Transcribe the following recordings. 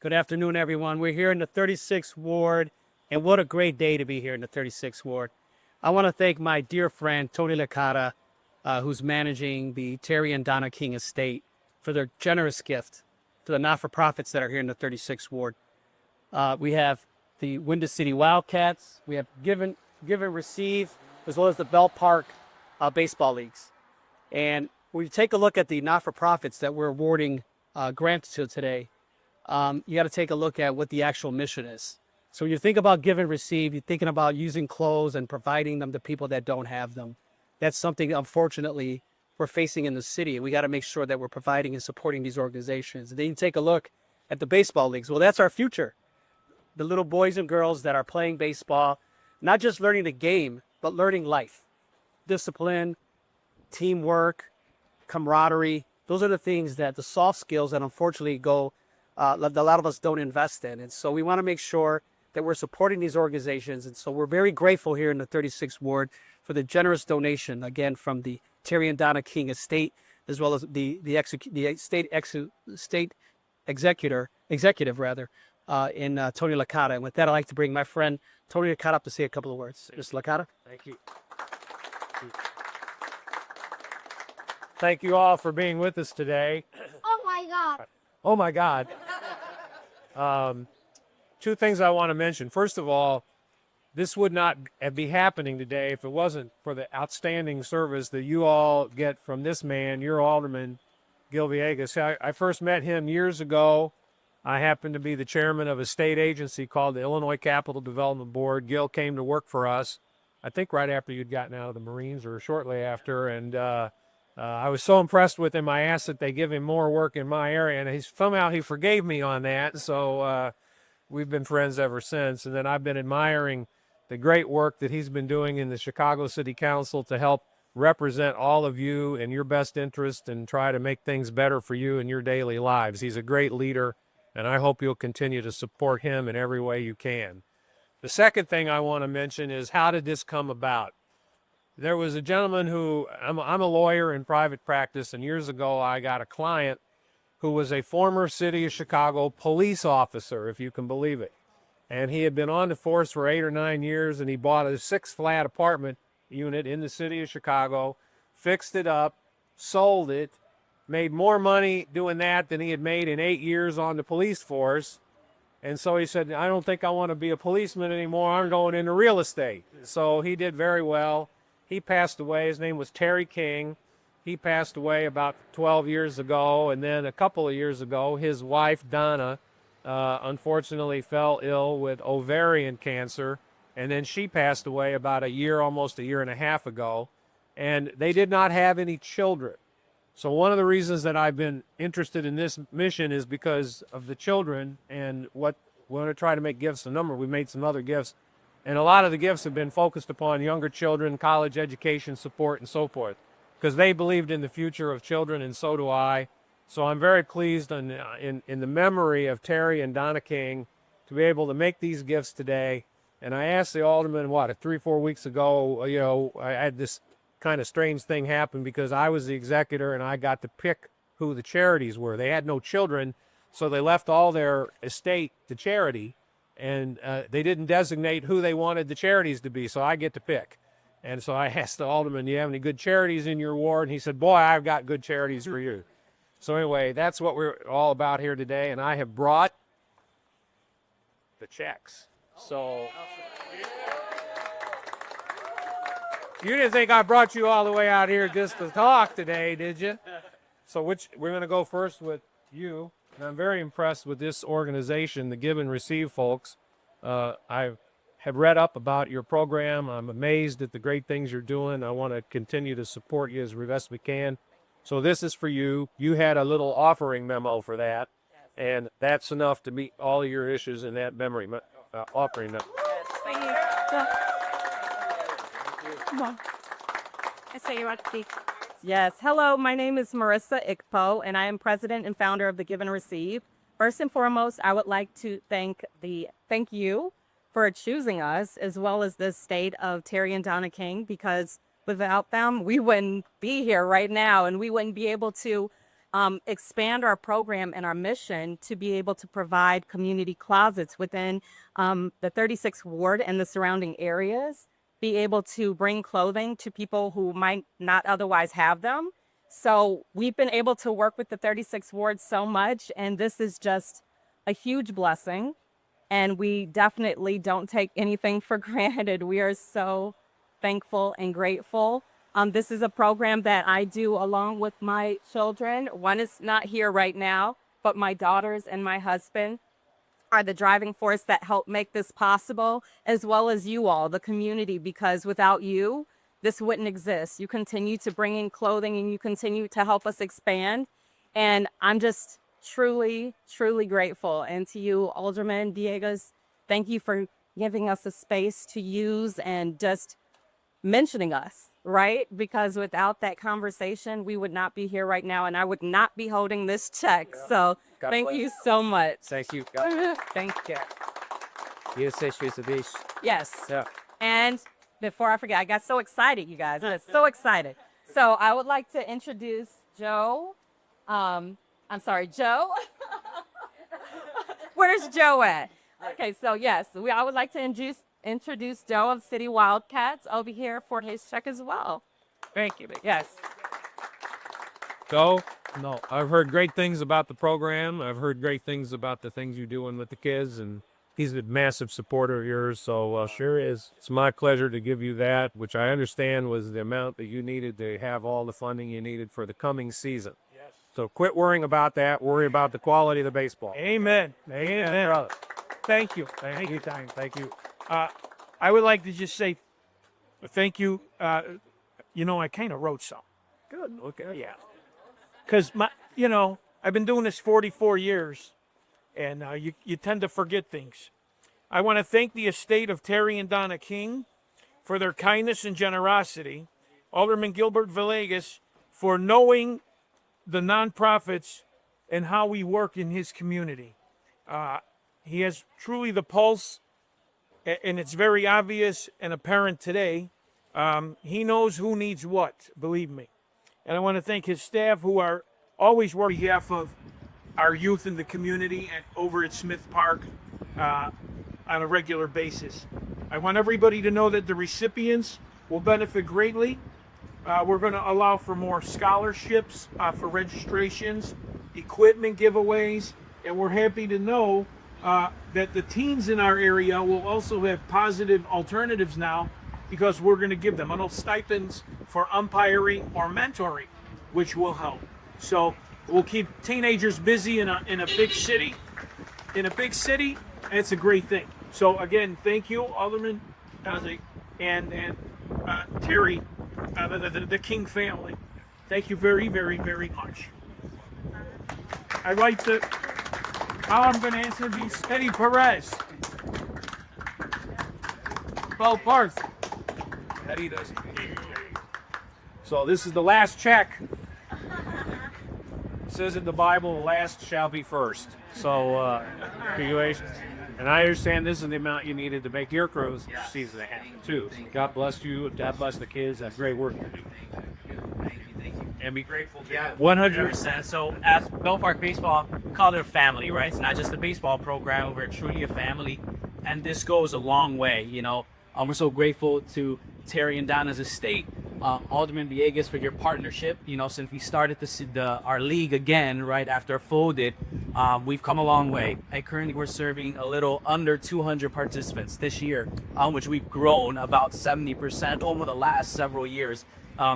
Good afternoon, everyone. We're here in the 36th Ward, and what a great day to be here in the 36th Ward. I want to thank my dear friend, Tony Licata, who's managing the Terry and Donna King estate, for their generous gift to the not-for-profits that are here in the 36th Ward. We have the Window City Wildcats, we have Give and Receive, as well as the Bell Park baseball leagues. And when you take a look at the not-for-profits that we're awarding grants to today, you got to take a look at what the actual mission is. So when you think about give and receive, you're thinking about using clothes and providing them to people that don't have them. That's something, unfortunately, we're facing in the city. And we got to make sure that we're providing and supporting these organizations. And then you take a look at the baseball leagues. Well, that's our future. The little boys and girls that are playing baseball, not just learning the game, but learning life, discipline, teamwork, camaraderie. Those are the things that the soft skills that unfortunately a lot of us don't invest in. And so we want to make sure that we're supporting these organizations. And so we're very grateful here in the 36th Ward for the generous donation, again, from the Terry and Donna King estate, as well as the state executive in Tony Licata. And with that, I'd like to bring my friend Tony Licata up to say a couple of words. Mr. Licata. Thank you. Thank you all for being with us today. Oh my God. Oh my God. Two things I want to mention. First of all, this would not be happening today if it wasn't for the outstanding service that you all get from this man, your Alderman Gil Villegas. I first met him years ago. I happened to be the chairman of a state agency called the Illinois Capital Development Board. Gil came to work for us, I think right after you'd gotten out of the Marines or shortly after, and I was so impressed with him, I asked that they give him more work in my area, and somehow he forgave me on that, so we've been friends ever since. And then I've been admiring the great work that he's been doing in the Chicago City Council to help represent all of you in your best interest and try to make things better for you in your daily lives. He's a great leader, and I hope you'll continue to support him in every way you can. The second thing I want to mention is, how did this come about? There was a gentleman who, I'm a lawyer in private practice, and years ago I got a client who was a former City of Chicago police officer, if you can believe it. And he had been on the force for 8 or 9 years, and he bought a 6-flat apartment unit in the City of Chicago, fixed it up, sold it, made more money doing that than he had made in 8 years on the police force. And so he said, I don't think I want to be a policeman anymore. I'm going into real estate. So he did very well. He passed away. His name was Terry King. He passed away about 12 years ago. And then a couple of years ago, his wife, Donna, unfortunately fell ill with ovarian cancer. And then she passed away about almost a year and a half ago. And they did not have any children. So one of the reasons that I've been interested in this mission is because of the children, and what we want to try to make gifts. We made some other gifts. And a lot of the gifts have been focused upon younger children, college education support, and so forth, because they believed in the future of children, and so do I. So I'm very pleased in the memory of Terry and Donna King to be able to make these gifts today. And I asked the alderman, 3-4 weeks ago, I had this kind of strange thing happen because I was the executor and I got to pick who the charities were. They had no children, so they left all their estate to charity. And they didn't designate who they wanted the charities to be, so I get to pick. And so I asked the alderman, do you have any good charities in your ward? And he said, boy, I've got good charities for you. So anyway, that's what we're all about here today, and I have brought the checks. So you didn't think I brought you all the way out here just to talk today, did you? So we're going to go first with you. And I'm very impressed with this organization, the Give and Receive folks. I have read up about your program. I'm amazed at the great things you're doing. I want to continue to support you as best we can. So this is for you. You had a little offering memo for that, and that's enough to meet all of your issues in that offering memo. Thank you. Come on. I say you want to speak. Yes. Hello, my name is Marissa Ikpo, and I am president and founder of the Give and Receive. First and foremost, I would like to thank you for choosing us, as well as the state of Terry and Donna King, because without them, we wouldn't be here right now, and we wouldn't be able to expand our program and our mission to be able to provide community closets within the 36th Ward and the surrounding areas, be able to bring clothing to people who might not otherwise have them. So we've been able to work with the 36th Ward so much, and this is just a huge blessing. And we definitely don't take anything for granted. We are so thankful and grateful. This is a program that I do along with my children. One is not here right now, but my daughters and my husband are the driving force that help make this possible, as well as you all, the community, because without you, this wouldn't exist. You continue to bring in clothing and you continue to help us expand. And I'm just truly, truly grateful. And to you, Alderman Villegas, thank you for giving us a space to use and just mentioning us, right? Because without that conversation, we would not be here right now, and I would not be holding this check. So thank you so much. Thank you. Thank you. You say she's a beast. Yes. Yeah. And before I forget, I got so excited, you guys. I got so excited. So I would like to introduce Joe. I'm sorry, Joe. Where's Joe at? Okay, so yes, I would like to introduce Joe of City Wildcats over here for his check as well. Thank you. Yes. So, no, I've heard great things about the program. I've heard great things about the things you're doing with the kids, and he's a massive supporter of yours. So, sure is. It's my pleasure to give you that, which I understand was the amount that you needed to have all the funding you needed for the coming season. Yes. So, quit worrying about that. Worry about the quality of the baseball. Amen. Amen. Brother. Thank you. Thank you, Time. Thank you. I would like to just say thank you. I kind of wrote some. Good. Okay. Yeah. Because, I've been doing this 44 years, and you tend to forget things. I want to thank the estate of Terry and Donna King for their kindness and generosity. Alderman Gilbert Villegas for knowing the nonprofits and how we work in his community. He has truly the pulse, and it's very obvious and apparent today. He knows who needs what, believe me. And I want to thank his staff who are always working on behalf of our youth in the community and over at Smith Park on a regular basis. I want everybody to know that the recipients will benefit greatly. We're going to allow for more scholarships for registrations, equipment giveaways, and we're happy to know that the teens in our area will also have positive alternatives now, because we're going to give them little stipends for umpiring or mentoring, which will help. So we'll keep teenagers busy in a big city. In a big city, and it's a great thing. So again, thank you, Alderman and Terry, the King family. Thank you very, very, very much. I'd like to. Now I'm going to introduce Eddie Perez. Bo Parth. Eddie does. So this is the last check. It says in the Bible, last shall be first. So, congratulations. And I understand this is the amount you needed to make your cruise season happen, too. God bless you. God bless the kids. That's great work you do. And be grateful. Yeah, 100%. So as Bell Park Baseball, we call it a family, right? It's not just a baseball program. We're truly a family. And this goes a long way, We're so grateful to Terry and Donna's estate, Alderman Villegas, for your partnership. Since we started our league again, right after it folded, we've come a long way. And currently we're serving a little under 200 participants this year, which we've grown about 70% over the last several years.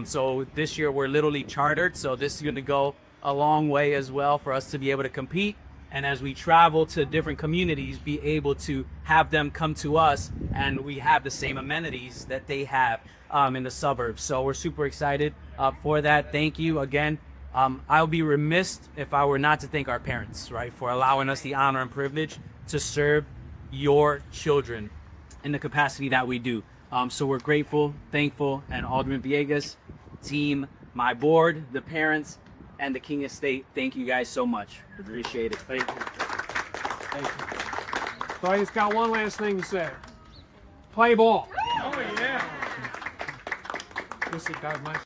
So this year we're Little League chartered, so this is going to go a long way as well for us to be able to compete. And as we travel to different communities, be able to have them come to us, and we have the same amenities that they have in the suburbs. So we're super excited for that. Thank you again. I'll be remiss if I were not to thank our parents, right, for allowing us the honor and privilege to serve your children in the capacity that we do. So we're grateful, thankful, and Alderman Villegas, team, my board, the parents, and the King Estate, thank you guys so much. Appreciate it. Thank you. Thank you. So I just got one last thing to say. Play ball. Oh, yeah. This is God, my